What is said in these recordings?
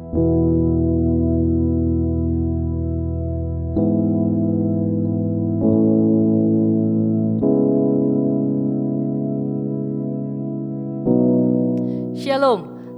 Shalom,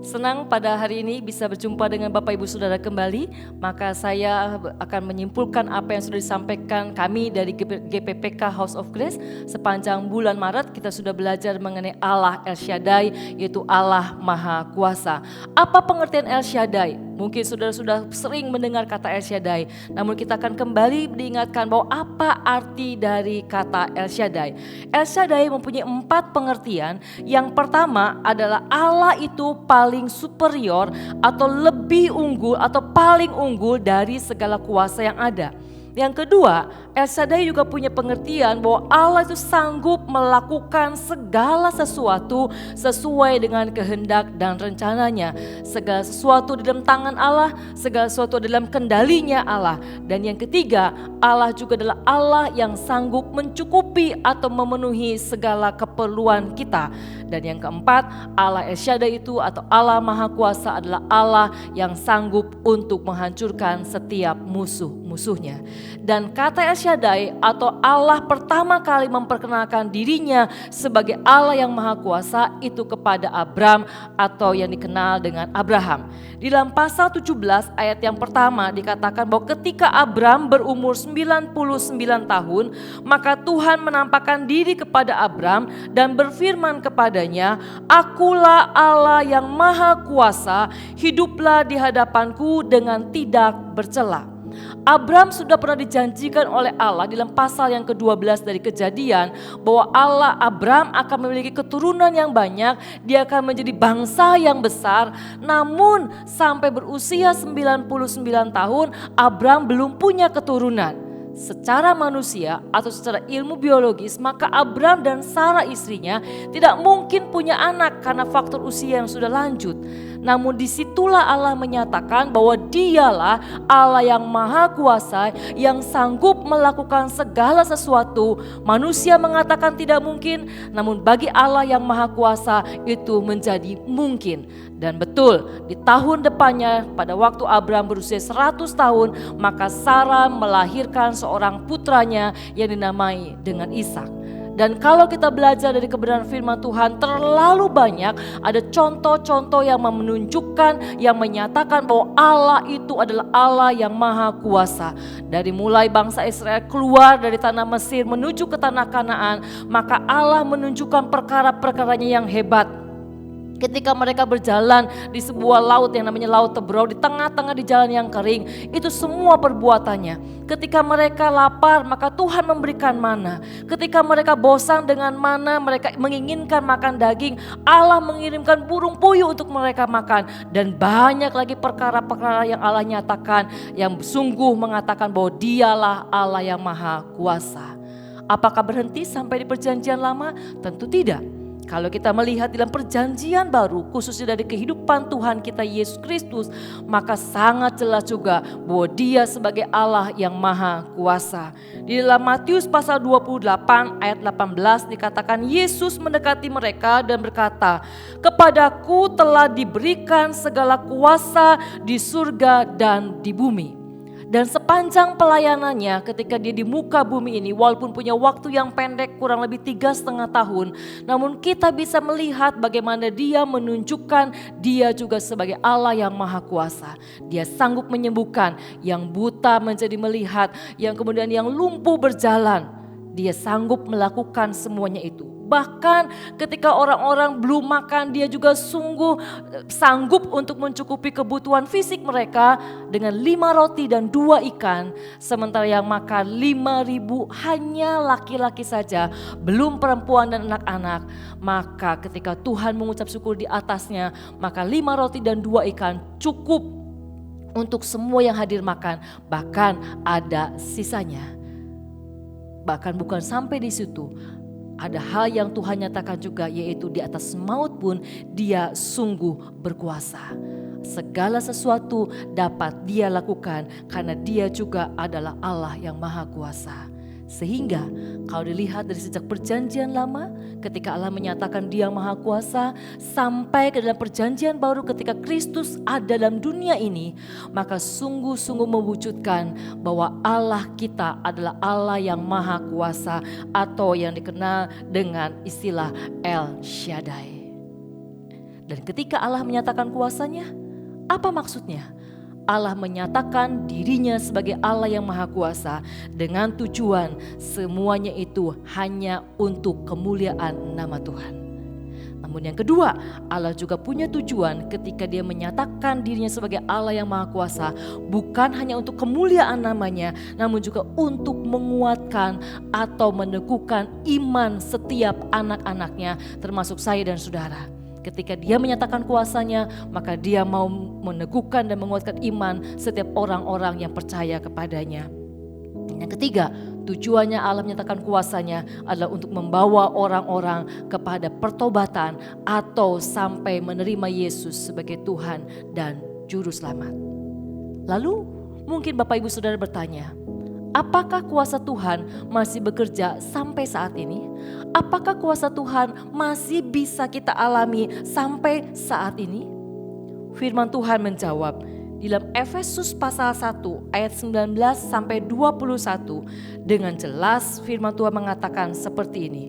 senang pada hari ini bisa berjumpa dengan Bapak Ibu Saudara kembali. Maka saya akan menyimpulkan apa yang sudah disampaikan kami dari GPPK House of Grace. Sepanjang bulan Maret kita sudah belajar mengenai Allah El Shaddai, yaitu Allah Maha Kuasa. Apa pengertian El Shaddai? Mungkin saudara sudah sering mendengar kata El Shaddai, namun kita akan kembali diingatkan bahwa apa arti dari kata El Shaddai. El Shaddai mempunyai 4 pengertian. Yang pertama adalah Allah itu paling superior atau lebih unggul atau paling unggul dari segala kuasa yang ada. Yang kedua, El Shaddai juga punya pengertian bahwa Allah itu sanggup melakukan segala sesuatu sesuai dengan kehendak dan rencananya. Segala sesuatu di dalam tangan Allah, segala sesuatu dalam kendalinya Allah. Dan yang ketiga, Allah juga adalah Allah yang sanggup mencukupi atau memenuhi segala keperluan kita. Dan yang keempat, Allah El Shaddai itu atau Allah Maha Kuasa adalah Allah yang sanggup untuk menghancurkan setiap musuh-musuhnya. Dan kata El Shaddai atau Allah pertama kali memperkenalkan dirinya sebagai Allah yang Maha Kuasa itu kepada Abram atau yang dikenal dengan Abraham. Di dalam pasal 17 ayat yang pertama dikatakan bahwa ketika Abram berumur 99 tahun, maka Tuhan menampakkan diri kepada Abram dan berfirman kepadanya, "Akulah Allah yang Maha Kuasa, hiduplah di hadapanku dengan tidak bercela." Abram sudah pernah dijanjikan oleh Allah di dalam pasal yang ke-12 dari Kejadian bahwa Abram akan memiliki keturunan yang banyak, dia akan menjadi bangsa yang besar. Namun sampai berusia 99 tahun Abram belum punya keturunan. Secara manusia atau secara ilmu biologis, maka Abram dan Sarah istrinya tidak mungkin punya anak karena faktor usia yang sudah lanjut. Namun disitulah Allah menyatakan bahwa dialah Allah yang Maha Kuasa yang sanggup melakukan segala sesuatu. Manusia mengatakan tidak mungkin, namun bagi Allah yang Maha Kuasa itu menjadi mungkin. Dan betul, di tahun depannya pada waktu Abram berusia 100 tahun, maka Sarah melahirkan seorang putranya yang dinamai dengan Ishak. Dan kalau kita belajar dari kebenaran firman Tuhan, terlalu banyak ada contoh-contoh yang menunjukkan, yang menyatakan bahwa Allah itu adalah Allah yang Maha Kuasa. Dari mulai bangsa Israel keluar dari tanah Mesir menuju ke tanah Kanaan, maka Allah menunjukkan perkara-perkaranya yang hebat. Ketika mereka berjalan di sebuah laut yang namanya Laut Tebrau, di tengah-tengah di jalan yang kering, itu semua perbuatannya. Ketika mereka lapar, maka Tuhan memberikan mana. Ketika mereka bosan dengan mana, mereka menginginkan makan daging, Allah mengirimkan burung puyuh untuk mereka makan. Dan banyak lagi perkara-perkara yang Allah nyatakan, yang sungguh mengatakan bahwa dialah Allah yang Maha Kuasa. Apakah berhenti sampai di perjanjian lama? Tentu tidak. Kalau kita melihat dalam perjanjian baru, khususnya dari kehidupan Tuhan kita Yesus Kristus, maka sangat jelas juga bahwa Dia sebagai Allah yang Maha Kuasa. Di dalam Matius pasal 28 ayat 18 dikatakan Yesus mendekati mereka dan berkata, "Kepadaku telah diberikan segala kuasa di surga dan di bumi." Dan sepanjang pelayanannya ketika dia di muka bumi ini, walaupun punya waktu yang pendek kurang lebih 3,5 tahun, namun kita bisa melihat bagaimana dia menunjukkan dia juga sebagai Allah yang Maha Kuasa. Dia sanggup menyembuhkan, yang buta menjadi melihat, yang kemudian yang lumpuh berjalan. Dia sanggup melakukan semuanya itu. Bahkan ketika orang-orang belum makan, dia juga sungguh sanggup untuk mencukupi kebutuhan fisik mereka dengan 5 roti dan 2 ikan. Sementara yang makan 5.000 hanya laki-laki saja, belum perempuan dan anak-anak. Maka ketika Tuhan mengucap syukur di atasnya, maka 5 roti dan 2 ikan cukup untuk semua yang hadir makan. Bahkan ada sisanya. Bahkan bukan sampai di situ. Ada hal yang Tuhan nyatakan juga, yaitu di atas maut pun Dia sungguh berkuasa. Segala sesuatu dapat Dia lakukan karena Dia juga adalah Allah yang Maha Kuasa. Sehingga kalau dilihat dari sejak perjanjian lama, ketika Allah menyatakan Dia Maha Kuasa, sampai ke dalam perjanjian baru ketika Kristus ada dalam dunia ini, maka sungguh-sungguh mewujudkan bahwa Allah kita adalah Allah yang Maha Kuasa, atau yang dikenal dengan istilah El Shaddai. Dan ketika Allah menyatakan kuasanya, apa maksudnya? Allah menyatakan dirinya sebagai Allah yang Maha Kuasa dengan tujuan semuanya itu hanya untuk kemuliaan nama Tuhan. Namun yang kedua, Allah juga punya tujuan ketika Dia menyatakan dirinya sebagai Allah yang Maha Kuasa, bukan hanya untuk kemuliaan namanya, namun juga untuk menguatkan atau meneguhkan iman setiap anak-anaknya, termasuk saya dan saudara. Ketika Dia menyatakan kuasanya, maka Dia mau meneguhkan dan menguatkan iman setiap orang-orang yang percaya kepadanya. Yang ketiga, tujuannya Allah menyatakan kuasanya adalah untuk membawa orang-orang kepada pertobatan atau sampai menerima Yesus sebagai Tuhan dan Juru Selamat. Lalu mungkin Bapak Ibu Saudara bertanya, apakah kuasa Tuhan masih bekerja sampai saat ini? Apakah kuasa Tuhan masih bisa kita alami sampai saat ini? Firman Tuhan menjawab di dalam Efesus pasal 1 ayat 19 sampai 21, dengan jelas firman Tuhan mengatakan seperti ini.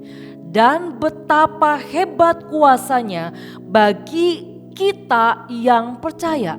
Dan betapa hebat kuasanya bagi kita yang percaya.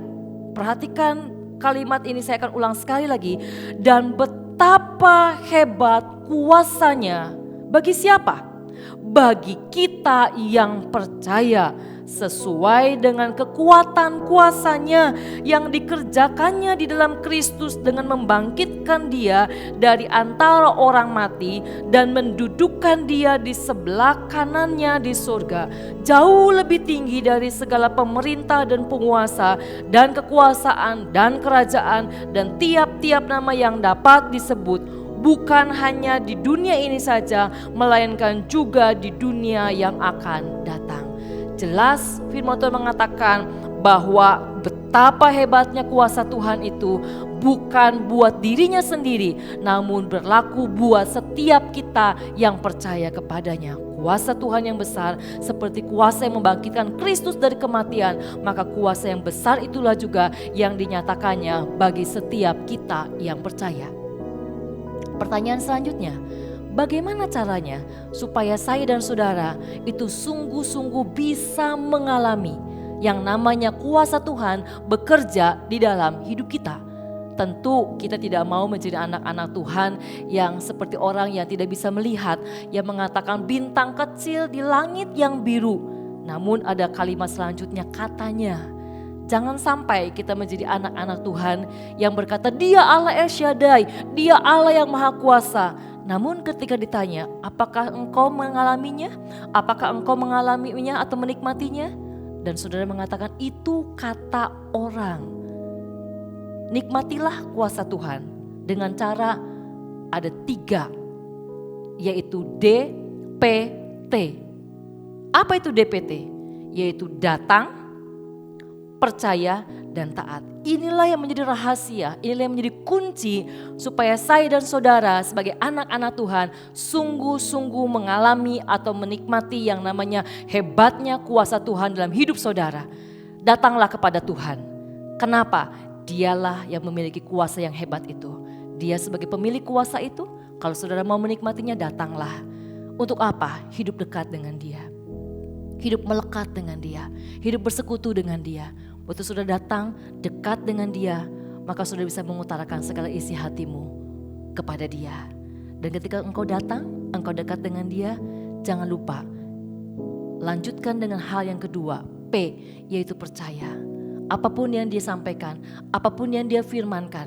Perhatikan kalimat ini, saya akan ulang sekali lagi. Dan betapa hebat kuasanya bagi siapa? Bagi kita yang percaya, sesuai dengan kekuatan kuasanya yang dikerjakannya di dalam Kristus dengan membangkitkan Dia dari antara orang mati dan mendudukkan Dia di sebelah kanannya di surga, jauh lebih tinggi dari segala pemerintah dan penguasa dan kekuasaan dan kerajaan dan tiap-tiap nama yang dapat disebut, bukan hanya di dunia ini saja, melainkan juga di dunia yang akan datang. Jelas firman Tuhan mengatakan bahwa betapa hebatnya kuasa Tuhan itu bukan buat dirinya sendiri, namun berlaku buat setiap kita yang percaya kepadanya. Kuasa Tuhan yang besar seperti kuasa yang membangkitkan Kristus dari kematian, maka kuasa yang besar itulah juga yang dinyatakannya bagi setiap kita yang percaya. Pertanyaan selanjutnya, bagaimana caranya supaya saya dan saudara itu sungguh-sungguh bisa mengalami yang namanya kuasa Tuhan bekerja di dalam hidup kita? Tentu kita tidak mau menjadi anak-anak Tuhan yang seperti orang yang tidak bisa melihat, yang mengatakan bintang kecil di langit yang biru. Namun ada kalimat selanjutnya, katanya. Jangan sampai kita menjadi anak-anak Tuhan yang berkata Dia Allah El Shaddai, Dia Allah yang Maha Kuasa. Namun ketika ditanya, apakah engkau mengalaminya? Apakah engkau mengalaminya atau menikmatinya? Dan saudara mengatakan itu kata orang. Nikmatilah kuasa Tuhan dengan cara ada 3, yaitu DPT. Apa itu DPT? Yaitu datang, percaya, dan taat. Inilah yang menjadi rahasia, inilah yang menjadi kunci supaya saya dan saudara sebagai anak-anak Tuhan sungguh-sungguh mengalami atau menikmati yang namanya hebatnya kuasa Tuhan dalam hidup saudara. Datanglah kepada Tuhan. Kenapa? Dialah yang memiliki kuasa yang hebat itu. Dia sebagai pemilik kuasa itu, kalau saudara mau menikmatinya, datanglah. Untuk apa? Hidup dekat dengan Dia. Hidup melekat dengan Dia. Hidup bersekutu dengan Dia. Waktu sudah datang dekat dengan Dia, maka sudah bisa mengutarakan segala isi hatimu kepada Dia. Dan ketika engkau datang, engkau dekat dengan Dia, jangan lupa lanjutkan dengan hal yang kedua, P, yaitu percaya. Apapun yang Dia sampaikan, apapun yang Dia firmankan,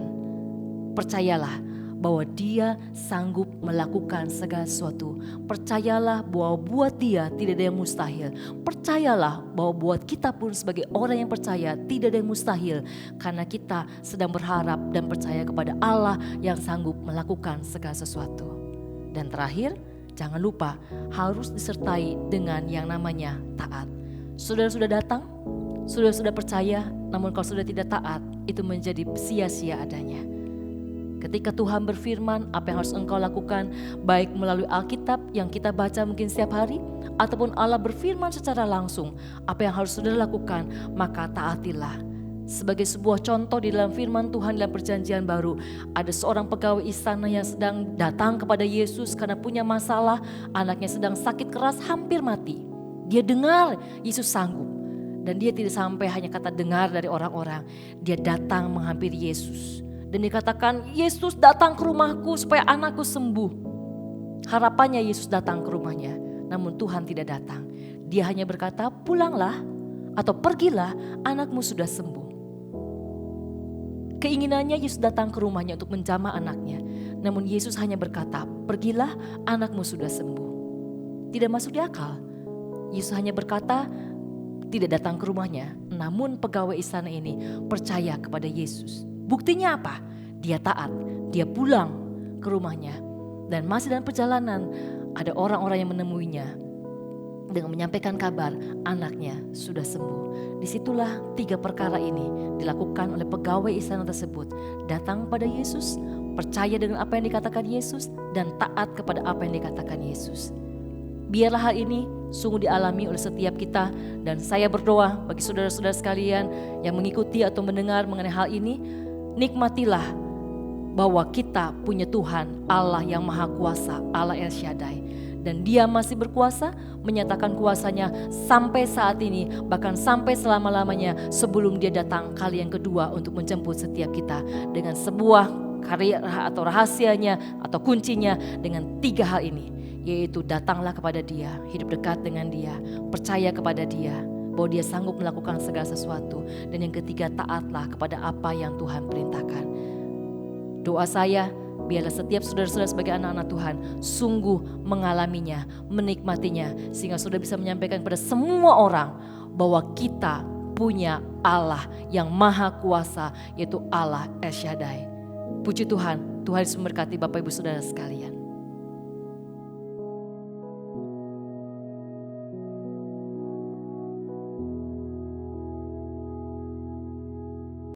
percayalah bahwa Dia sanggup melakukan segala sesuatu. Percayalah bahwa buat Dia tidak ada yang mustahil. Percayalah bahwa buat kita pun sebagai orang yang percaya tidak ada yang mustahil, karena kita sedang berharap dan percaya kepada Allah yang sanggup melakukan segala sesuatu. Dan terakhir, jangan lupa harus disertai dengan yang namanya taat. Saudara sudah datang, sudah percaya, namun kalau sudah tidak taat, itu menjadi sia-sia adanya. Ketika Tuhan berfirman, apa yang harus engkau lakukan, baik melalui Alkitab yang kita baca mungkin setiap hari, ataupun Allah berfirman secara langsung, apa yang harus saudara lakukan, maka taatilah. Sebagai sebuah contoh di dalam firman Tuhan dalam perjanjian baru, ada seorang pegawai istana yang sedang datang kepada Yesus karena punya masalah, anaknya sedang sakit keras hampir mati. Dia dengar Yesus sanggup, dan dia tidak sampai hanya kata dengar dari orang-orang, dia datang menghampiri Yesus. Dan dikatakan, Yesus datang ke rumahku supaya anakku sembuh. Harapannya Yesus datang ke rumahnya, namun Tuhan tidak datang. Dia hanya berkata, pulanglah atau pergilah, anakmu sudah sembuh. Keinginannya Yesus datang ke rumahnya untuk menjamah anaknya. Namun Yesus hanya berkata, pergilah, anakmu sudah sembuh. Tidak masuk di akal. Yesus hanya berkata, tidak datang ke rumahnya. Namun pegawai istana ini percaya kepada Yesus. Buktinya apa? Dia taat, dia pulang ke rumahnya. Dan masih dalam perjalanan ada orang-orang yang menemuinya dengan menyampaikan kabar anaknya sudah sembuh. Disitulah 3 perkara ini dilakukan oleh pegawai istana tersebut. Datang pada Yesus, percaya dengan apa yang dikatakan Yesus, dan taat kepada apa yang dikatakan Yesus. Biarlah hal ini sungguh dialami oleh setiap kita, dan saya berdoa bagi saudara-saudara sekalian yang mengikuti atau mendengar mengenai hal ini, nikmatilah bahwa kita punya Tuhan Allah yang Maha Kuasa, Allah El Shaddai. Dan dia masih berkuasa menyatakan kuasanya sampai saat ini, bahkan sampai selama-lamanya sebelum dia datang kali yang kedua untuk menjemput setiap kita. Dengan sebuah karya atau rahasianya atau kuncinya dengan 3 hal ini, yaitu datanglah kepada dia, hidup dekat dengan dia, percaya kepada dia bahwa dia sanggup melakukan segala sesuatu. Dan yang ketiga, taatlah kepada apa yang Tuhan perintahkan. Doa saya, biarlah setiap saudara-saudara sebagai anak-anak Tuhan sungguh mengalaminya, menikmatinya, sehingga saudara bisa menyampaikan kepada semua orang bahwa kita punya Allah yang Maha Kuasa, yaitu Allah El Shaddai. Puji Tuhan, Tuhan Yesus memberkati Bapak Ibu Saudara sekalian.